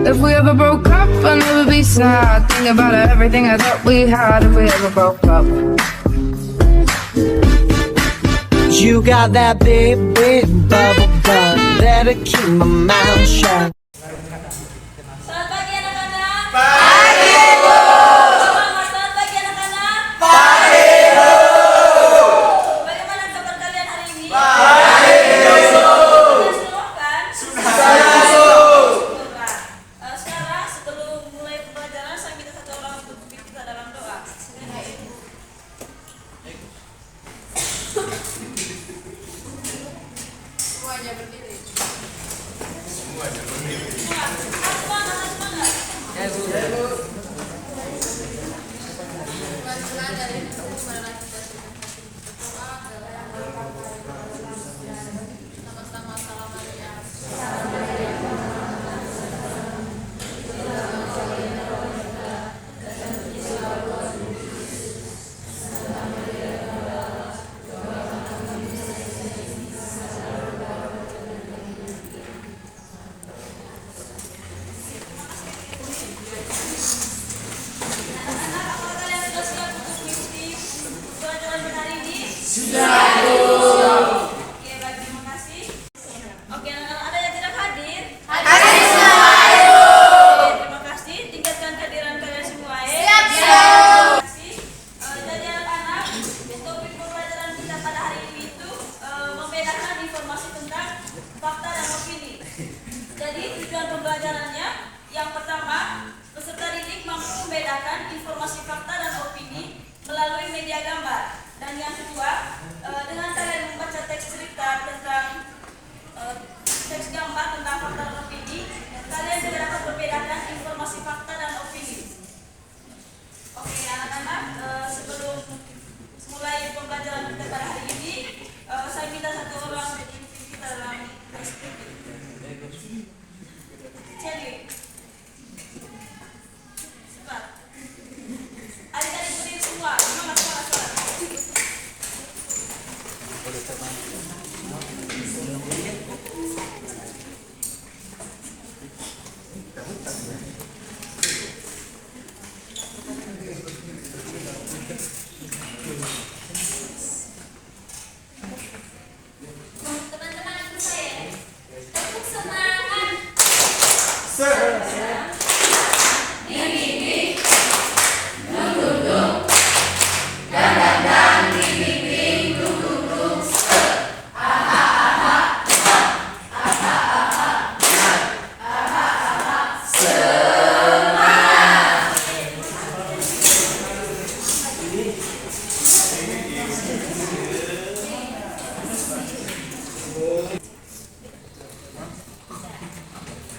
If we ever broke up, I'd never be sad. Think about everything I thought we had. If we ever broke up. You got that big, big bubble butt that'll keep my mouth shut. Selamat pagi anak-anak. Pagi Bu. Selamat pagi anak-anak. Pagi Bu. Bagaimana kabar kalian hari ini? Baik Bu. Sudah semua kan? Sudah. Sekarang sebelum mulai pembelajaran saya minta satu orang untuk pimpin kita dalam doa. Semuanya berdiri. Oke, baik, terima kasih. Oke, anak-anak ada yang tidak hadir? Hadir semua, Ibu. Oke, terima kasih. Tingkatkan kehadiran kalian semua, ya. Siap, siap. Terima kasih. Jadi anak-anak, topik pembelajaran kita pada hari ini itu membedakan informasi tentang fakta dan opini. Jadi tujuan pembelajarannya yang pertama, peserta didik mampu membedakan informasi fakta dan opini melalui media gambar. Dan yang kedua, dengan kalian membaca teks cerita tentang teks gambar tentang fakta dan opini, kalian juga dapat membedakan informasi fakta dan opini. Oke anak-anak, sebelum mulai pembelajaran kita pada hari ini, saya minta satu orang memimpin kita dalam SPP. Celi. Cepat. Adik-adik berdiri semua, semangat, semangat, semangat. Teman-teman ikut saya. Tepuk semangat.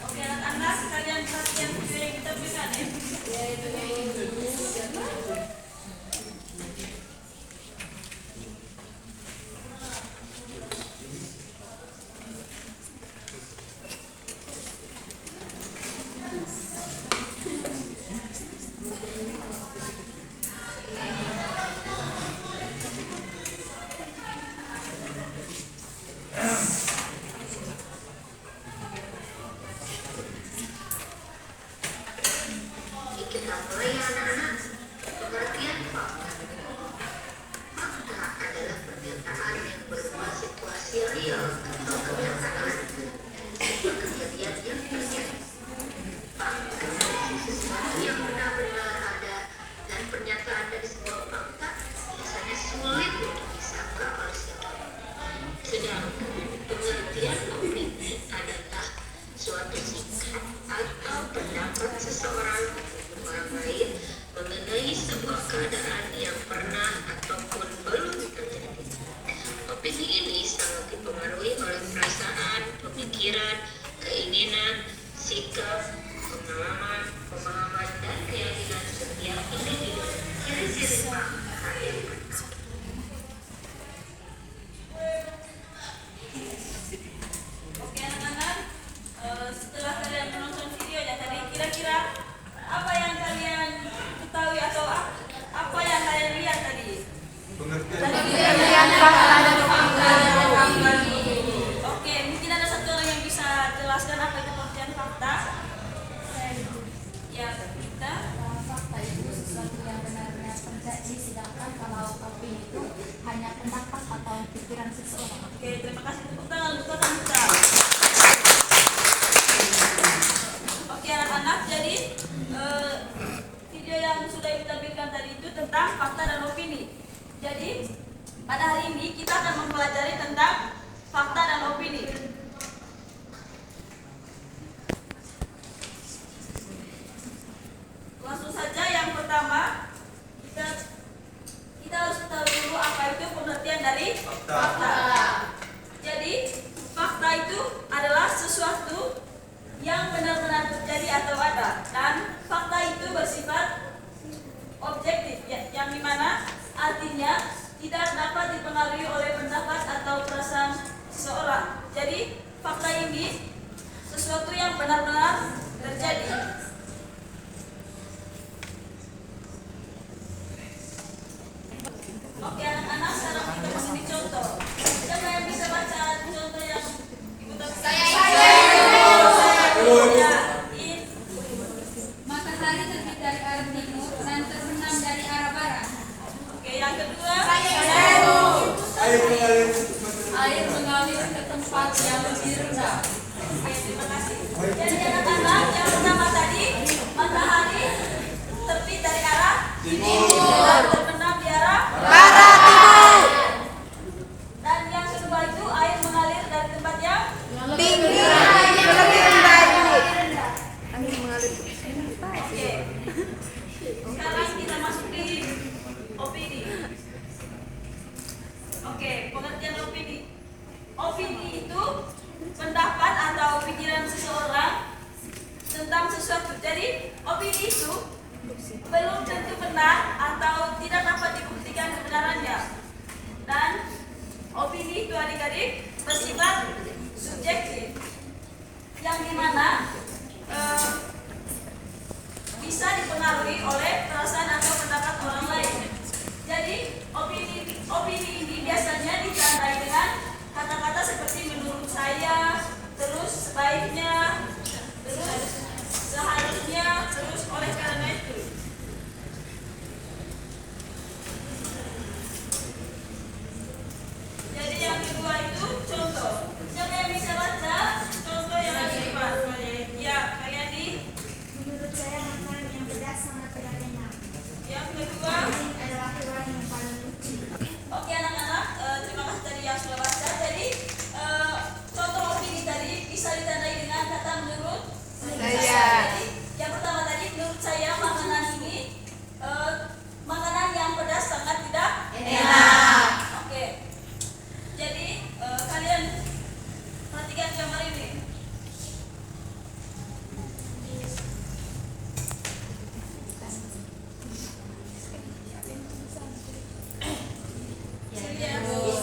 Oke anak-anak, kalian perhatian video yang kita berikan ya. Kita mulai ya anak-anak. Pengertian fakta. Fakta adalah pernyataan yang berupa situasi real atau kenyataan sebuah kejadian yang terjadi. Fakta sesuatu yang benar-benar ada, dan pernyataan dari sebuah fakta biasanya sulit untuk disangka oleh siapapun. Sedangkan pengertian opini adalah suatu sikap atau pendapat seseorang orang lain mengenai sebuah keadaan yang pernah ataupun belum terjadi. Opini ini sangat dipengaruhi oleh perasaan, pemikiran, keinginan, sikap, pengalaman, pemahaman, dan keyakinan setiap individu. Ciri-ciri fakta yang pertama. Oke anak-anak, setelah kalian menonton videonya tadi, kira-kira apa yang kalian ketahui atau apa yang kalian lihat tadi? Pengertian fakta dan opini. Oke, mungkin ada satu orang yang bisa jelaskan apa itu pengertian fakta. Oke, terima kasih, tepuk tangan untuk kita. Oke anak-anak, jadi video yang sudah ditampilkan tadi itu tentang fakta dan opini. Jadi pada hari ini kita akan mempelajari tentang fakta dan opini. Langsung saja yang pertama kita harus tahu dulu apa itu pengertian dari fakta. Jadi fakta itu adalah sesuatu yang benar-benar terjadi atau ada, dan fakta itu bersifat objektif, yang dimana artinya tidak dapat dipengaruhi oleh pendapat atau perasaan seseorang. Jadi fakta ini sesuatu yang benar-benar terjadi. Oke anak-anak, sekarang kita kasih contoh. Siapa yang bisa baca contoh yang ibu tampilkan? Matahari terbit dari arah timur dan terbenam dari arah barat. Oke, yang kedua. Air mengalir ke tempat yang lebih rendah. Oke, terima kasih. Jadi anak-anak, yang pertama tadi, matahari terbit dari arah timur dan terbenam di arah barat timur. Dan yang kedua itu air mengalir dari tempat yang Tinggi, lebih rendah itu. oke. Sekarang kita masuk di opini. Oke, pengertian opini. Opini itu pendapat atau pikiran seseorang tentang sesuatu. Jadi, opini itu belum tentu benar atau tidak dapat dibuktikan kebenarannya. Dan opini itu adik-adik bersifat subjektif, yang dimana bisa dipengaruhi oleh perasaan atau pendapat orang lain. Jadi opini ini biasanya ditandai dengan kata-kata seperti menurut saya, terus sebaiknya, terus seharusnya, terus oleh karena itu. Jadi yang kedua itu contoh. Siapa yang bisa baca contoh yang ada di depan? Ya, Karyadi. Menurut saya makanan yang pedas sangat tidak enak. Yang kedua. Ini adalah hewan yang paling lucu. Oke anak-anak, terima kasih tadi yang sudah baca. Jadi contoh opini tadi bisa ditandai dengan kata menurut saya. Jadi yang pertama tadi, menurut saya makanan ini makanan yang pedas sangat tidak enak. Oke. Jadi kalian perhatikan gambar ini.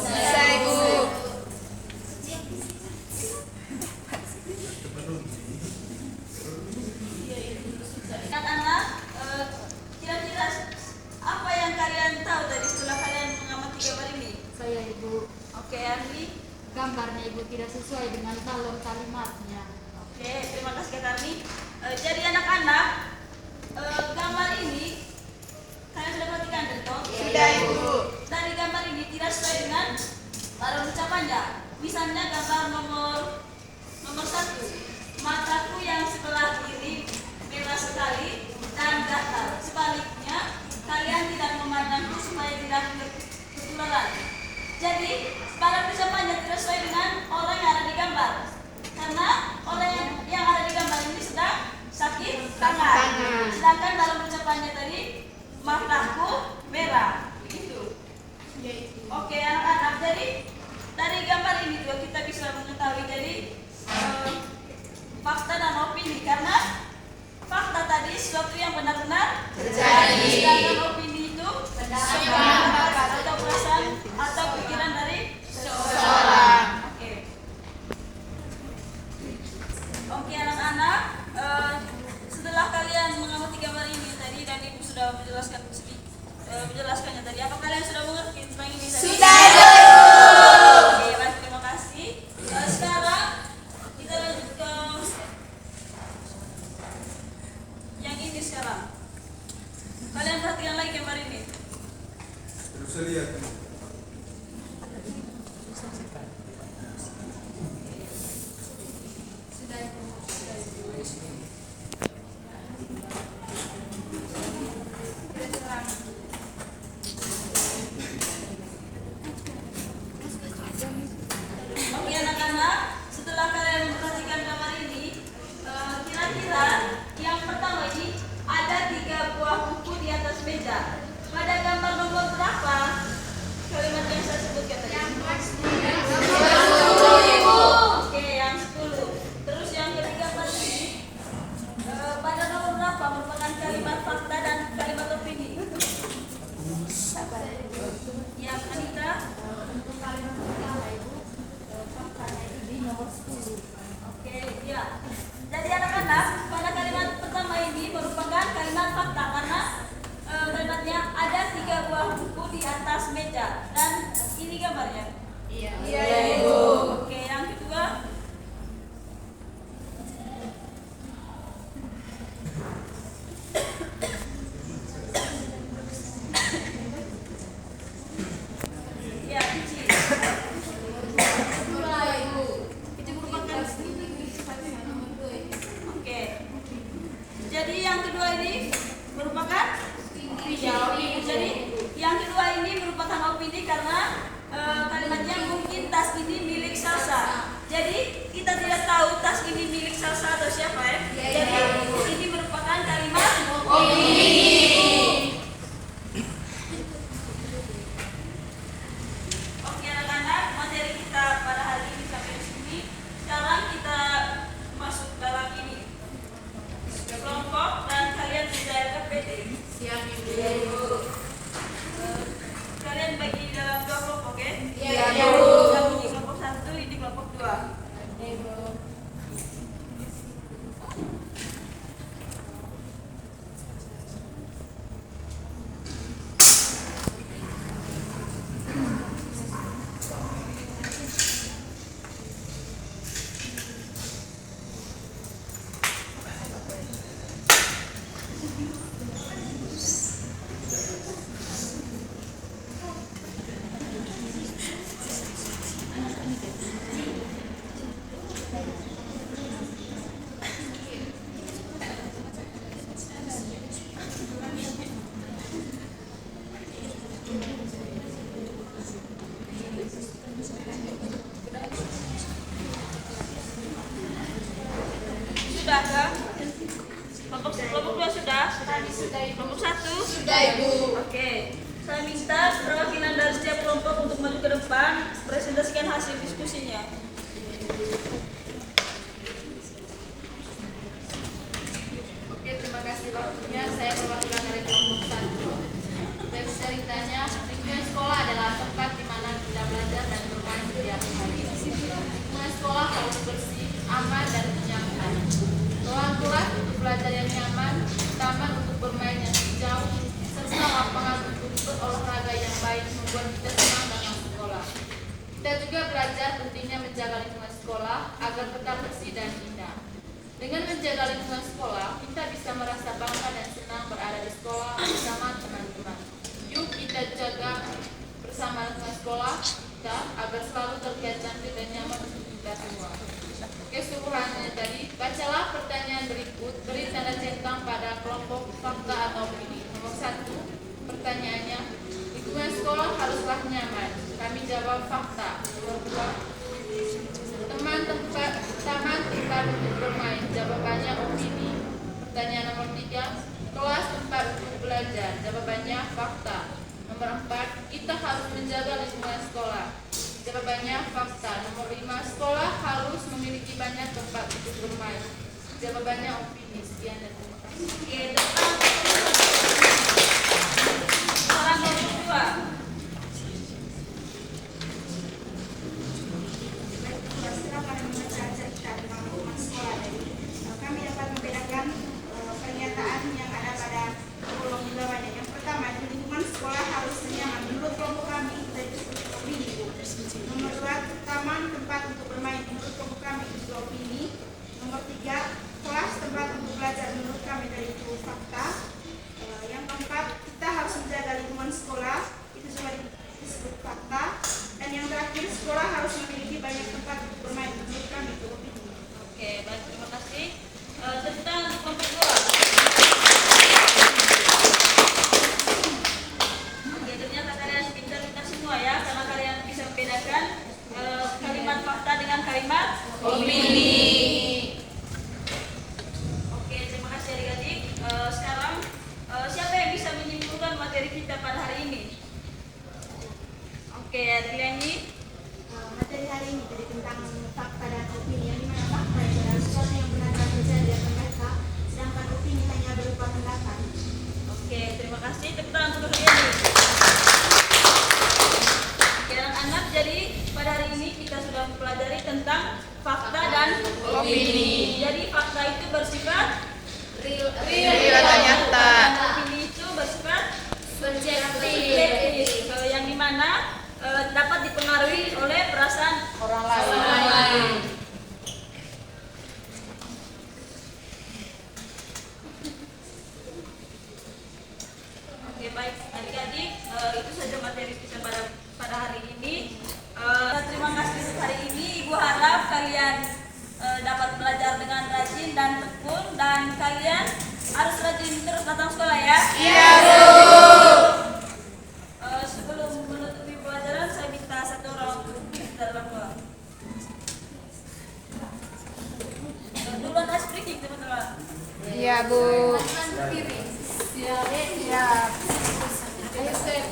Bisa, Ibu. Anak-anak, kira-kira apa yang kalian tahu tadi setelah kalian mengamati gambar ini? Saya Ibu, Oke, Arli. gambarnya Ibu tidak sesuai dengan alur kalimatnya. Oke, terima kasih Kak Arli. Jadi anak-anak, gambar ini kalian sudah perhatikan betul? Sudah, Ibu. Dari gambar ini tidak sesuai dengan alur ucapannya. Misalnya gambar nomor 1, mataku yang sebelah kiri merah sekali dan datar. Sebaliknya, kalian tidak memandangku supaya tidak ketularan. Jadi, pada ucapannya tidak sesuai dengan orang yang ada di gambar. Karena orang yang ada di gambar ini sedang sakit tangan. Sedangkan dalam ucapannya tadi, mataku merah. Begitu. Oke anak-anak, jadi dari gambar ini juga kita bisa mengetahui jadi fakta dan opini, karena fakta tadi sesuatu yang benar-benar terjadi, sedangkan opini itu pendapat atau perasaan atau pikiran dari seseorang. Oke anak-anak, setelah kalian mengamati gambar ini tadi dan Ibu sudah menjelaskannya tadi, apa kalian sudah mengerti tentang ini tadi? Sudah, Oke, baik, terima kasih. Sekarang kita lanjut ke yang ini sekarang. Kalian perhatikan lagi gambar ini. Bisa lihat. meja. Pada gambar nomor berapa kalimat yang saya sebutkan tadi? Oke, yang 10. Terus yang ketiga tadi pada nomor berapa merupakan kalimat fakta dan kalimat opini? Yang Anita? Oke, ya. Jadi anak-anak, pada kalimat pertama ini merupakan kalimat fakta karena kalimatnya ada 3 buah buku di atas meja dan ini gambarnya. Iya, Ibu. Oke, yang kedua. Ya, Cici. Itu merupakan. Oke. Jadi yang kedua ini merupakan opini. Jadi yang kedua ini merupakan opini karena kalimatnya mungkin tas ini milik Salsa. Jadi kita tidak tahu tas ini milik Salsa atau siapa ya. Jadi ini merupakan kalimat opini. Oke anak-anak, materi kita pada hari ini sampai di sini. Sekarang kita masuk dalam ini kelompok dan kalian sudah KPT. Siap Ibu. Kalian bagi dalam 2 kelompok ya? Iya Ibu. Kamu di kelompok 1, ini kelompok 2. Ibu. Sudah kah? Kelompok 2 sudah? Kelompok 1? Sudah Ibu. Oke. Saya minta perwakilan dari setiap kelompok untuk maju ke depan, presentasikan hasil diskusinya. Oke, terima kasih waktunya. Saya perwakilan dari kelompok 1. Dan ceritanya, lingkungan sekolah adalah tempat di mana kita belajar dan bermain setiap hari. Lingkungan sekolah harus bersih, aman, dan nyaman. Ruang kelas untuk belajar yang nyaman, taman untuk bermain yang hijau, serta lapangan untuk berolahraga yang baik membuat kita senang dalam sekolah. Kita juga belajar pentingnya menjaga lingkungan sekolah agar tetap bersih dan indah. Dengan menjaga lingkungan sekolah, kita bisa merasa bangga dan senang berada di sekolah bersama teman-teman. Yuk kita jaga bersama lingkungan sekolah kita agar selalu terlihat cantik dan nyaman untuk kita semua. Keseluruhannya tadi, bacalah pertanyaan berikut, beri tanda centang pada kelompok fakta atau opini. Nomor 1, pertanyaannya, lingkungan sekolah haruslah nyaman. Kami jawab fakta. Nomor 2, taman tempat untuk bermain. Jawabannya opini. Pertanyaan nomor 3, kelas tempat untuk belajar. Jawabannya fakta. Nomor 4, kita harus menjaga lingkungan sekolah. Jawabannya fakta. Nomor 5, sekolah harus memiliki banyak tempat untuk bermain. Jawabannya opini. Sekian dan terima kasih. Oke, soalan nomor 2. Silakan membaca cerita tentang lingkungan sekolah tadi. Kami dapat membedakan pernyataan yang ada pada kolom di bawahnya. Yang pertama, di lingkungan sekolah harus nyaman. Menurut kelompok kami, itu opini. Nomor 2, taman tempat untuk bermain. Menurut kelompok kami itu opini. Nomor 3, kelas tempat untuk belajar. materi kita pada hari ini? Oke, Adriani. Materi hari ini tadi tentang fakta dan opini, yang dimana fakta itu adalah sesuatu yang benar-benar terjadi akan mereka, sedangkan opini hanya berupa pendapat. Oke, terima kasih. Tepuk tangan untuk Adriani. Oke, anak-anak, jadi pada hari ini kita sudah mempelajari tentang fakta dan opini. Jadi fakta itu bersifat Real dan nyata. Opini itu bersifat subjektif, yang dimana dapat dipengaruhi oleh perasaan orang lain. Oke, baik adik-adik, itu saja materi kita pada hari ini. Terima kasih untuk hari ini. Ibu harap kalian dapat belajar dengan rajin dan tekun, dan kalian harus rajin terus datang sekolah ya. Iya, Bu. Sebelum menutupi pelajaran, saya minta satu orang untuk dalam doa. Duluan speaking, teman-teman. Iya, Bu. Siap. Ayo, Step.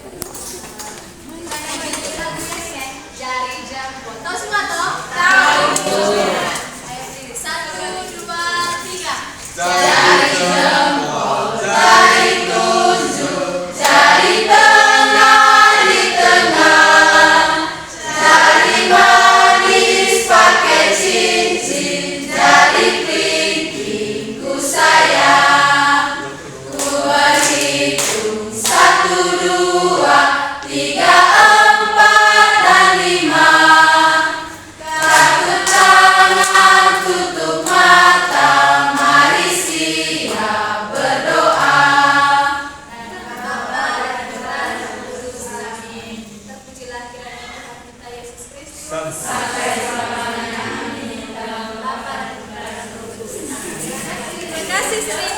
Jari jam. Tahu semua toh? Tahu. Ayo, 1, 2, 3. Jari jempol, jari tunjuk, jari tengah di tengah, jari manis pakai cincin, jari kelingking ku sayang, ku berhitung 1, 2, 3, 4 dan 5. Kartu tangan, tutup mata, mari siap berdoa. Terpujilah kiranya Tuhan kita Yesus Kristus. Terima kasih.